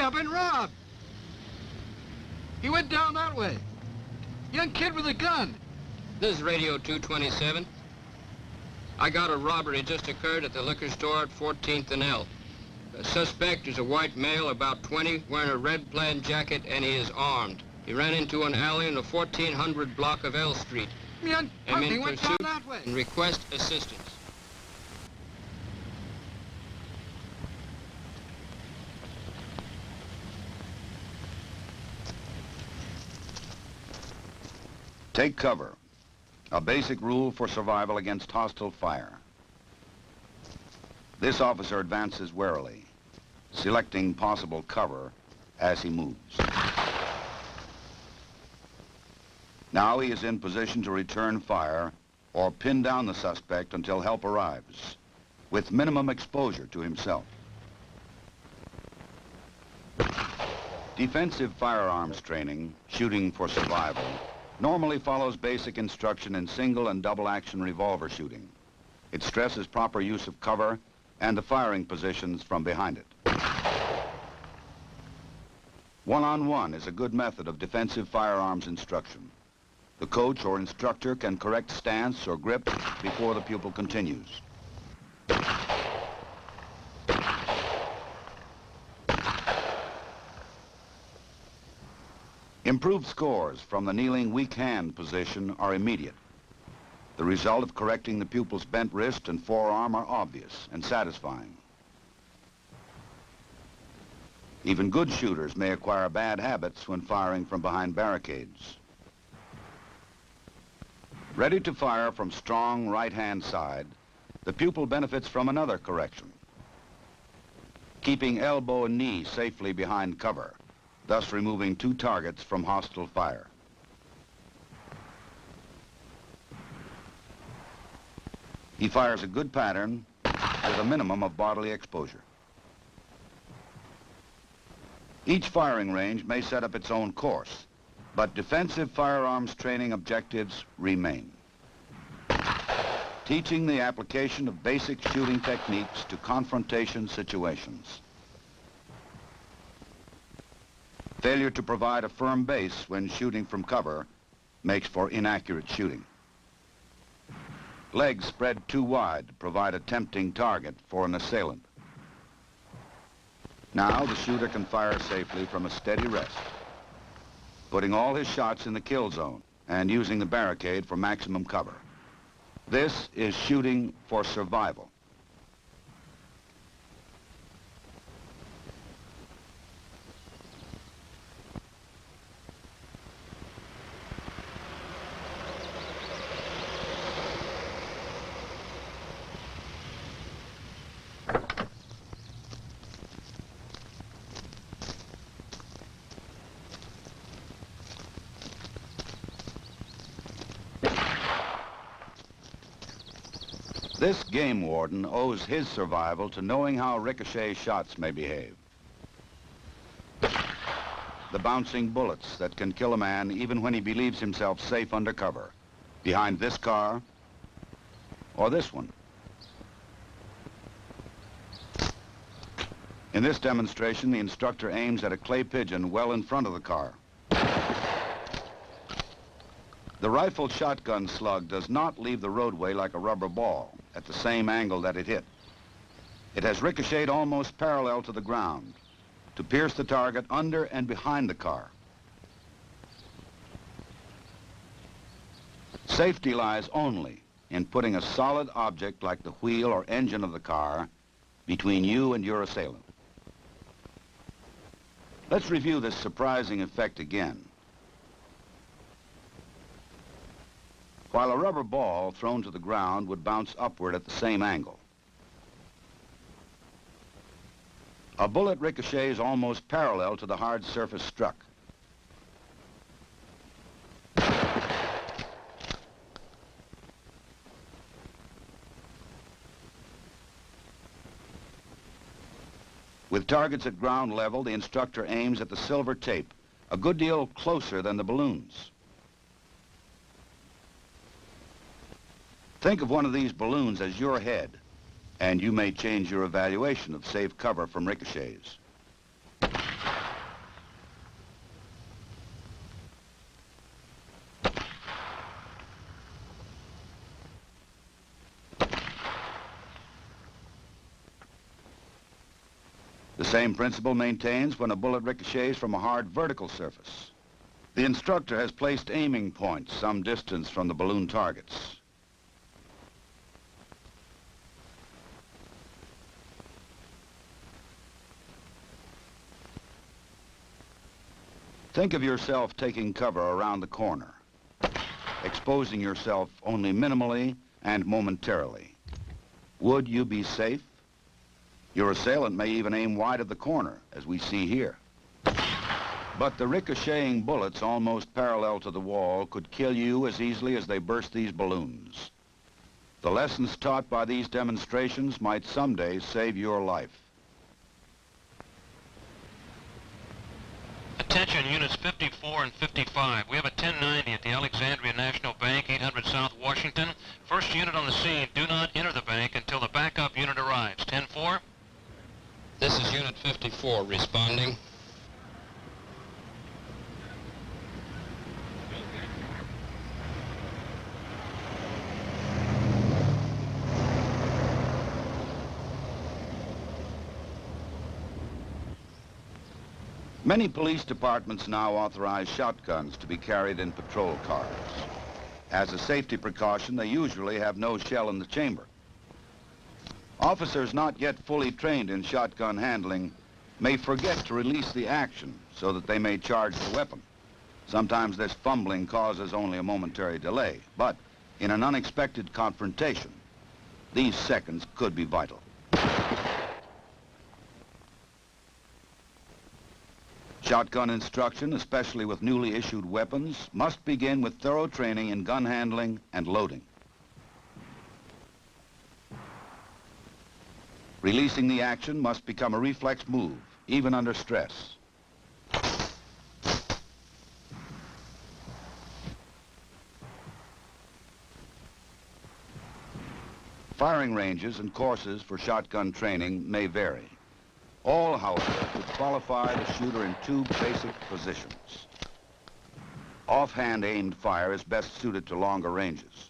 I've been robbed. He went down that way. Young kid with a gun. This is Radio 227. I got a robbery just occurred at the liquor store at 14th and L. The suspect is a white male, about 20, wearing a red plaid jacket, and he is armed. He ran into an alley in the 1400 block of L Street. Young I'm puppy in went down pursuit that way. and request assistance. Take cover. A basic rule for survival against hostile fire. This officer advances warily, selecting possible cover as he moves. Now he is in position to return fire or pin down the suspect until help arrives, with minimum exposure to himself. Defensive firearms training, shooting for survival, normally follows basic instruction in single and double action revolver shooting. It stresses proper use of cover and the firing positions from behind it. One-on-one is a good method of defensive firearms instruction. The coach or instructor can correct stance or grip before the pupil continues. Improved scores from the kneeling weak hand position are immediate. The result of correcting the pupil's bent wrist and forearm are obvious and satisfying. Even good shooters may acquire bad habits when firing from behind barricades. Ready to fire from strong right-hand side, the pupil benefits from another correction. Keeping elbow and knee safely behind cover, thus removing two targets from hostile fire. He fires a good pattern with a minimum of bodily exposure. Each firing range may set up its own course, but defensive firearms training objectives remain. Teaching the application of basic shooting techniques to confrontation situations. Failure to provide a firm base when shooting from cover makes for inaccurate shooting. Legs spread too wide provide a tempting target for an assailant. Now the shooter can fire safely from a steady rest, putting all his shots in the kill zone and using the barricade for maximum cover. This is shooting for survival. This game warden owes his survival to knowing how Ricochet shots may behave. The bouncing bullets that can kill a man even when he believes himself safe under cover, behind this car or this one. In this demonstration, the instructor aims at a clay pigeon well in front of the car. The rifle shotgun slug does not leave the roadway like a rubber ball at the same angle that it hit. It has ricocheted almost parallel to the ground to pierce the target under and behind the car. Safety lies only in putting a solid object like the wheel or engine of the car between you and your assailant. Let's review this surprising effect again. While a rubber ball thrown to the ground would bounce upward at the same angle, a bullet ricochets almost parallel to the hard surface struck. With targets at ground level, the instructor aims at the silver tape, a good deal closer than the balloons. Think of one of these balloons as your head, and you may change your evaluation of safe cover from ricochets. The same principle maintains when a bullet ricochets from a hard vertical surface. The instructor has placed aiming points some distance from the balloon targets. Think of yourself taking cover around the corner, exposing yourself only minimally and momentarily. Would you be safe? Your assailant may even aim wide of the corner, as we see here. But the ricocheting bullets almost parallel to the wall could kill you as easily as they burst these balloons. The lessons taught by these demonstrations might someday save your life. Attention units 54 and 55. We have a 1090 at the Alexandria National Bank, 800 South Washington. First unit on the scene, do not enter the bank until the backup unit arrives. 10-4. This is Unit 54 responding. Many police departments now authorize shotguns to be carried in patrol cars. As a safety precaution, they usually have no shell in the chamber. Officers not yet fully trained in shotgun handling may forget to release the action so that they may charge the weapon. Sometimes this fumbling causes only a momentary delay, but in an unexpected confrontation, these seconds could be vital. Shotgun instruction, especially with newly issued weapons, must begin with thorough training in gun handling and loading. Releasing the action must become a reflex move, even under stress. Firing ranges and courses for shotgun training may vary. All, however, would qualify the shooter in two basic positions. Offhand aimed fire is best suited to longer ranges.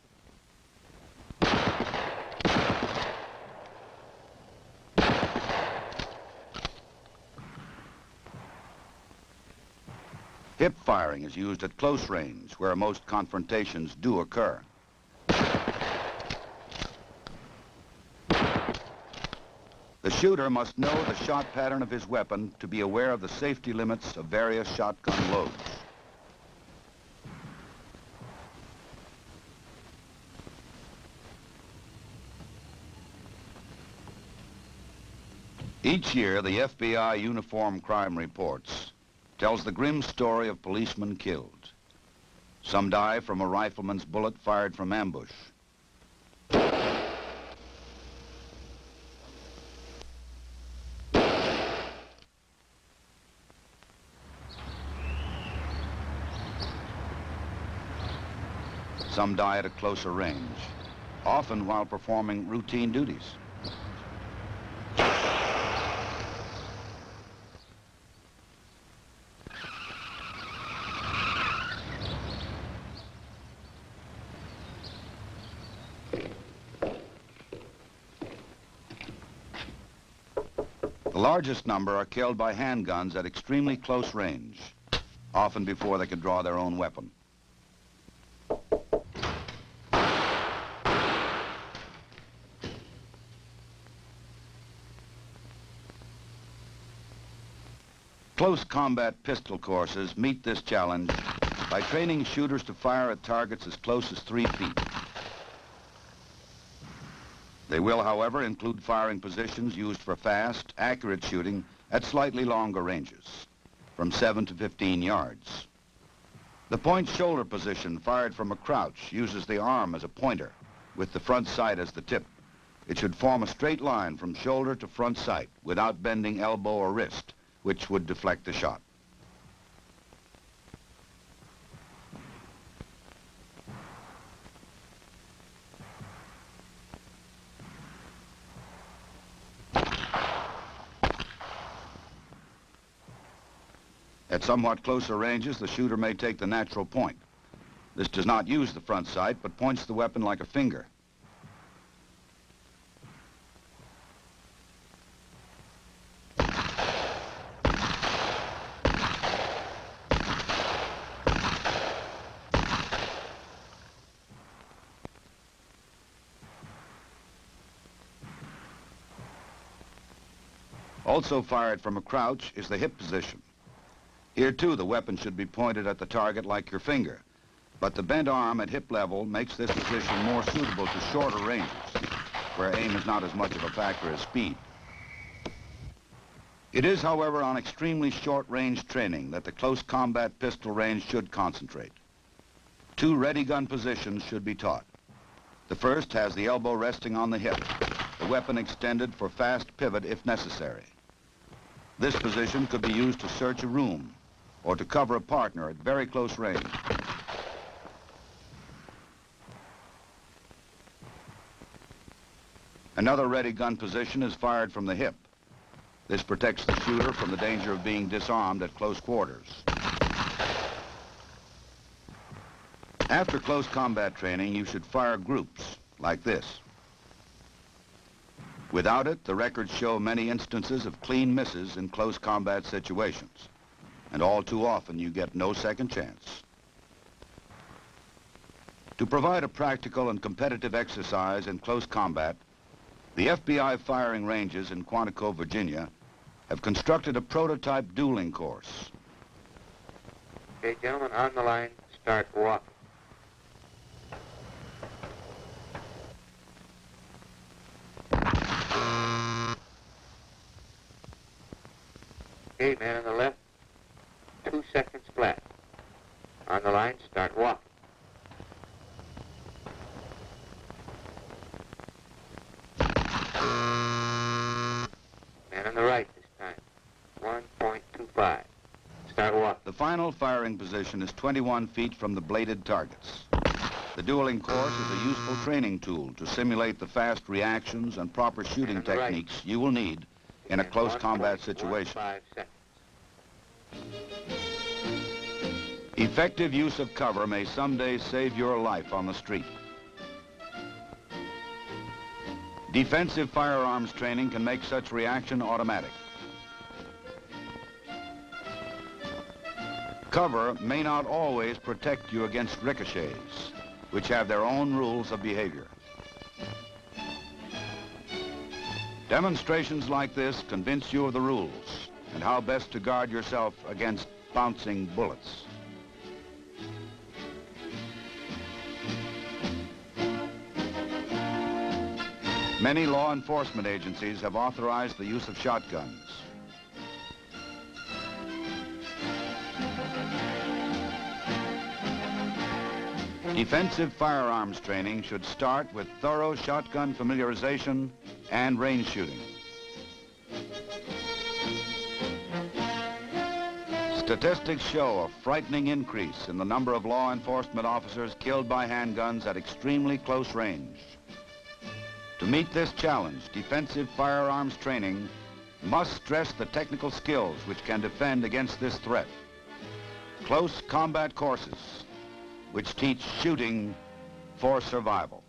Hip firing is used at close range, where most confrontations do occur. The shooter must know the shot pattern of his weapon to be aware of the safety limits of various shotgun loads. Each year, the FBI Uniform Crime Reports tells the grim story of policemen killed. Some die from a rifleman's bullet fired from ambush. Some die at a closer range, often while performing routine duties. The largest number are killed by handguns at extremely close range, often before they can draw their own weapon. Close combat pistol courses meet this challenge by training shooters to fire at targets as close as 3 feet. They will, however, include firing positions used for fast, accurate shooting at slightly longer ranges, from 7 to 15 yards. The point shoulder position fired from a crouch uses the arm as a pointer, with the front sight as the tip. It should form a straight line from shoulder to front sight without bending elbow or wrist, which would deflect the shot. At somewhat closer ranges, the shooter may take the natural point. This does not use the front sight, but points the weapon like a finger. Also fired from a crouch is the hip position. Here too, the weapon should be pointed at the target like your finger, but the bent arm at hip level makes this position more suitable to shorter ranges, where aim is not as much of a factor as speed. It is, however, on extremely short-range training that the close combat pistol range should concentrate. 2 ready gun positions should be taught. The first has the elbow resting on the hip, the weapon extended for fast pivot if necessary. This position could be used to search a room or to cover a partner at very close range. Another ready gun position is fired from the hip. This protects the shooter from the danger of being disarmed at close quarters. After close combat training, you should fire groups like this. Without it, the records show many instances of clean misses in close combat situations, and all too often you get no second chance. To provide a practical and competitive exercise in close combat, the FBI firing ranges in Quantico, Virginia, have constructed a prototype dueling course. Okay, gentlemen, on the line, start walking. Okay, man on the left, 2 seconds flat. On the line, start walking. Man on the right this time, 1.25. Start walking. The final firing position is 21 feet from the bladed targets. The dueling course is a useful training tool to simulate the fast reactions and proper shooting techniques you will need in a close combat situation. Effective use of cover may someday save your life on the street. Defensive firearms training can make such reaction automatic. Cover may not always protect you against ricochets, which have their own rules of behavior. Demonstrations like this convince you of the rules and how best to guard yourself against bouncing bullets. Many law enforcement agencies have authorized the use of shotguns. Defensive firearms training should start with thorough shotgun familiarization and range shooting. Statistics show a frightening increase in the number of law enforcement officers killed by handguns at extremely close range. To meet this challenge, defensive firearms training must stress the technical skills which can defend against this threat. Close combat courses which teach shooting for survival.